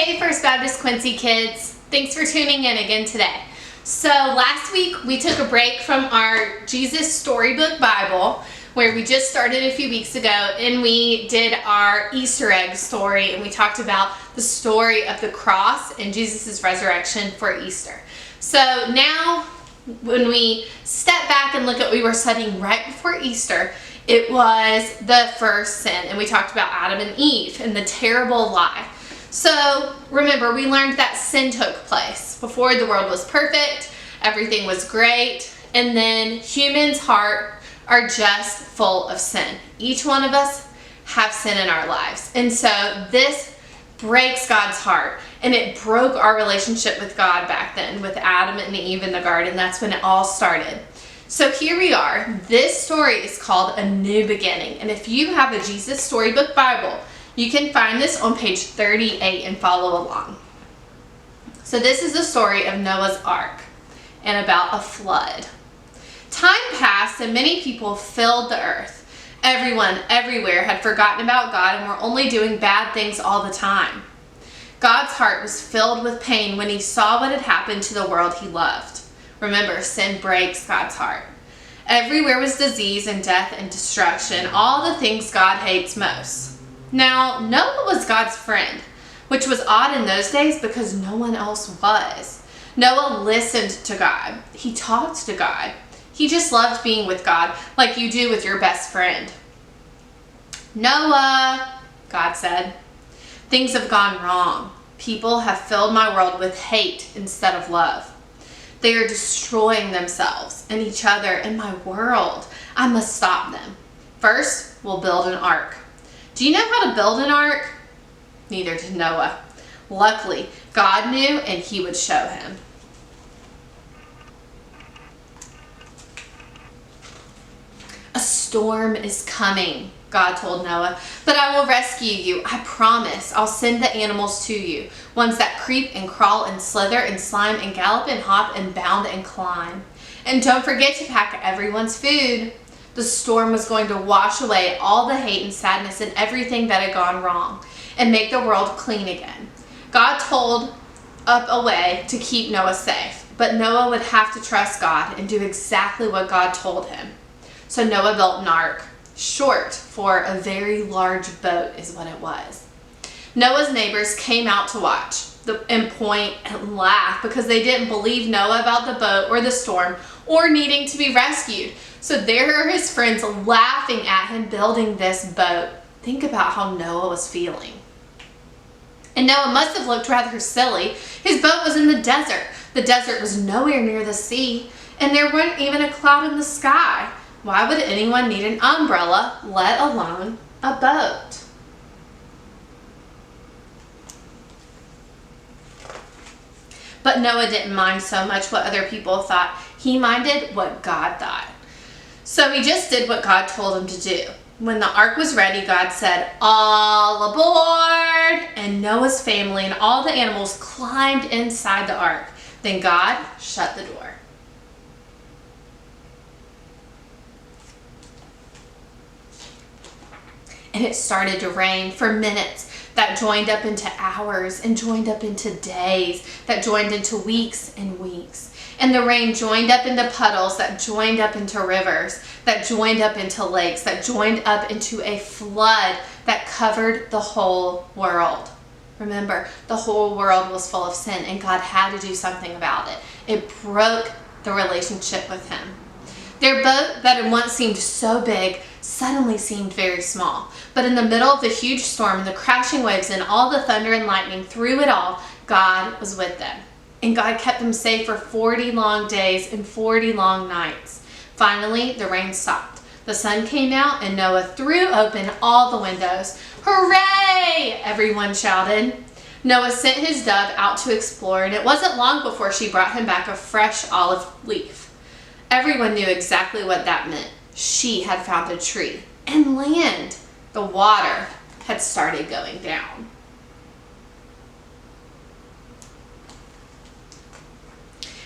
Hey First Baptist Quincy kids, thanks for tuning in again today. So last week we took a break from our Jesus Storybook Bible, where we just started a few weeks ago, and we did our Easter egg story, and we talked about the story of the cross and Jesus' resurrection for Easter. So now when we step back and look at what we were studying right before Easter, it was the first sin, and we talked about Adam and Eve and the terrible lie. So remember, we learned that sin took place. Before, the world was perfect, everything was great, and then humans' heart are just full of sin. Each one of us have sin in our lives. And so this breaks God's heart, and it broke our relationship with God back then with Adam and Eve in the garden. That's when it all started. So here we are. This story is called A New Beginning. And if you have a Jesus Storybook Bible, you can find this on page 38 and follow along. So this is the story of Noah's Ark and about a flood. Time passed and many people filled the earth. Everyone, everywhere had forgotten about God and were only doing bad things all the time. God's heart was filled with pain when he saw what had happened to the world he loved. Remember, sin breaks God's heart. Everywhere was disease and death and destruction, all the things God hates most. Now, Noah was God's friend, which was odd in those days because no one else was. Noah listened to God. He talked to God. He just loved being with God like you do with your best friend. Noah, God said, things have gone wrong. People have filled my world with hate instead of love. They are destroying themselves and each other and my world. I must stop them. First, we'll build an ark. Do you know how to build an ark? Neither did Noah. Luckily, God knew and he would show him. A storm is coming, God told Noah, but I will rescue you. I promise. I'll send the animals to you, ones that creep and crawl and slither and slime and gallop and hop and bound and climb. And don't forget to pack everyone's food. The storm was going to wash away all the hate and sadness and everything that had gone wrong and make the world clean again. God told up a way to keep Noah safe, but Noah would have to trust God and do exactly what God told him. So Noah built an ark. Short for a very large boat is what it was. Noah's neighbors came out to watch and point and laugh because they didn't believe Noah about the boat or the storm or needing to be rescued. So there are his friends laughing at him building this boat. Think about how Noah was feeling. And Noah must have looked rather silly. His boat was in the desert. The desert was nowhere near the sea, and there wasn't even a cloud in the sky. Why would anyone need an umbrella, let alone a boat? But Noah didn't mind so much what other people thought. He minded what God thought. So he just did what God told him to do. When the ark was ready, God said, "All aboard!" And Noah's family and all the animals climbed inside the ark. Then God shut the door. And it started to rain for minutes that joined up into hours and joined up into days that joined into weeks and weeks. And the rain joined up into puddles that joined up into rivers, that joined up into lakes, that joined up into a flood that covered the whole world. Remember, the whole world was full of sin and God had to do something about it. It broke the relationship with him. Their boat that had once seemed so big suddenly seemed very small. But in the middle of the huge storm and the crashing waves and all the thunder and lightning, through it all, God was with them. And God kept them safe for 40 long days and 40 long nights. Finally, the rain stopped. The sun came out and Noah threw open all the windows. "Hooray!" everyone shouted. Noah sent his dove out to explore, and it wasn't long before she brought him back a fresh olive leaf. Everyone knew exactly what that meant. She had found a tree and land. The water had started going down.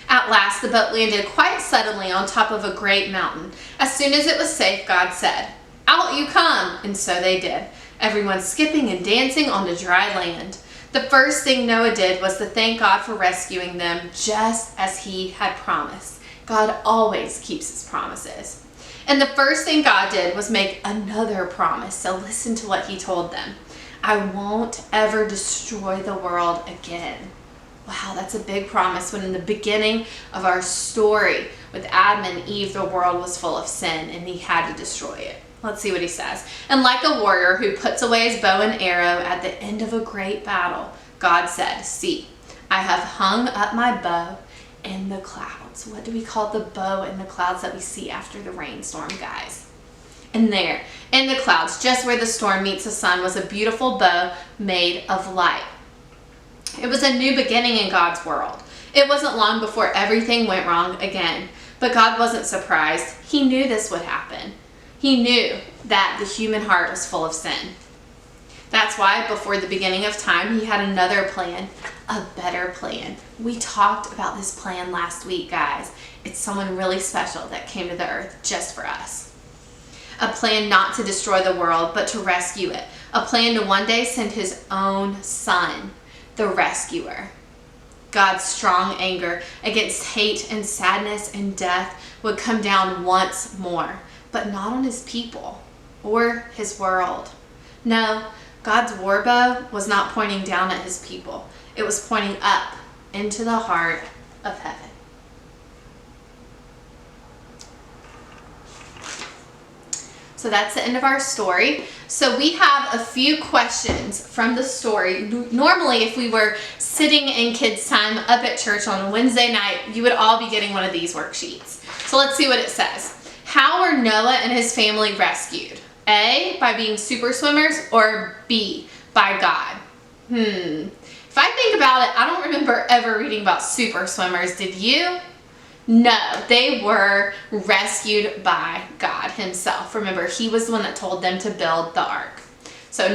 At last, the boat landed quite suddenly on top of a great mountain. As soon as it was safe, God said, "Out you come!" And so they did, everyone skipping and dancing on the dry land. The first thing Noah did was to thank God for rescuing them just as he had promised. God always keeps his promises. And the first thing God did was make another promise. So listen to what he told them. I won't ever destroy the world again. Wow, that's a big promise when in the beginning of our story with Adam and Eve, the world was full of sin and he had to destroy it. Let's see what he says. And like a warrior who puts away his bow and arrow at the end of a great battle, God said, see, I have hung up my bow in the clouds. What do we call the bow in the clouds that we see after the rainstorm, guys? And there, in the clouds, just where the storm meets the sun, was a beautiful bow made of light. It was a new beginning in God's world. It wasn't long before everything went wrong again. But God wasn't surprised. He knew this would happen. He knew that the human heart was full of sin. That's why before the beginning of time, he had another plan, a better plan. We talked about this plan last week, guys. It's someone really special that came to the earth just for us. A plan not to destroy the world, but to rescue it. A plan to one day send his own son, the rescuer. God's strong anger against hate and sadness and death would come down once more, but not on his people or his world. No, God's war bow was not pointing down at his people. It was pointing up into the heart of heaven. So that's the end of our story. So we have a few questions from the story. Normally, if we were sitting in kids' time up at church on a Wednesday night, you would all be getting one of these worksheets. So let's see what it says. How were Noah and his family rescued? A, by being super swimmers, or B, by God? If I think about it, I don't remember ever reading about super swimmers. Did you? No, they were rescued by God himself. Remember, he was the one that told them to build the ark. So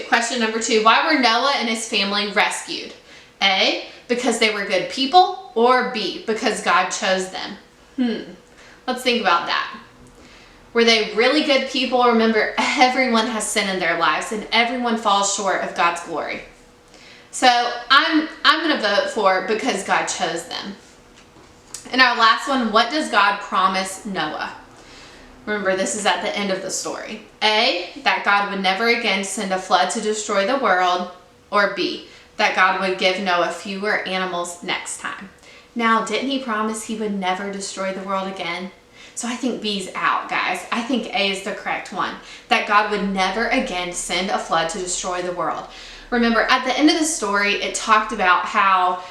question number two, why were Noah and his family rescued? A, because they were good people, or B, because God chose them? Let's think about that. Were they really good people? Remember, everyone has sin in their lives and everyone falls short of God's glory. So I'm going to vote for because God chose them. And our last one, what does God promise Noah? Remember, this is at the end of the story. A, that God would never again send a flood to destroy the world, or B, that God would give Noah fewer animals next time. Now, didn't he promise he would never destroy the world again? So I think B's out, guys. I think A is the correct one, that God would never again send a flood to destroy the world. Remember, at the end of the story, it talked about how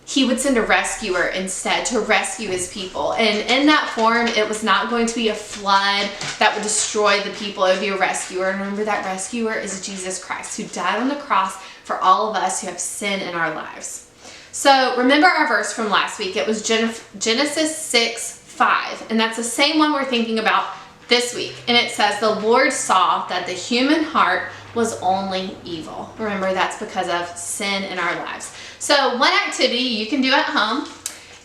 he would send a rescuer instead to rescue his people. And in that form, it was not going to be a flood that would destroy the people. It would be a rescuer. And remember, that rescuer is Jesus Christ, who died on the cross for all of us who have sin in our lives. So remember our verse from last week. It was Genesis 6:5. And that's the same one we're thinking about this week. And it says, the Lord saw that the human heart was only evil. Remember, that's because of sin in our lives. So one activity you can do at home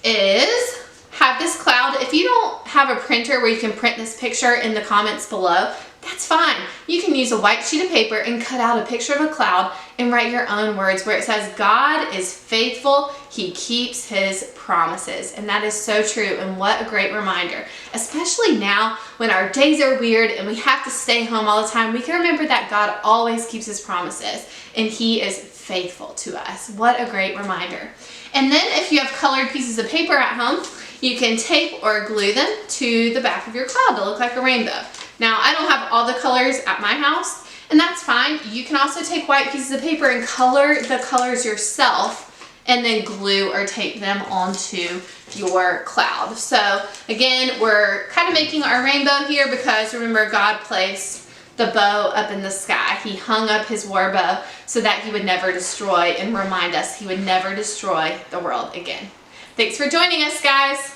is have this cloud. If you don't have a printer where you can print this picture in the comments below, that's fine. You can use a white sheet of paper and cut out a picture of a cloud and write your own words where it says, God is faithful. He keeps his promises. And that is so true. And what a great reminder, especially now when our days are weird and we have to stay home all the time. We can remember that God always keeps his promises and he is faithful to us. What a great reminder. And then if you have colored pieces of paper at home, you can tape or glue them to the back of your cloud to look like a rainbow. Now, I don't have all the colors at my house, and that's fine. You can also take white pieces of paper and color the colors yourself and then glue or tape them onto your cloud. So again, we're kind of making our rainbow here because remember, God placed the bow up in the sky. He hung up his war bow so that he would never destroy and remind us he would never destroy the world again. Thanks for joining us, guys.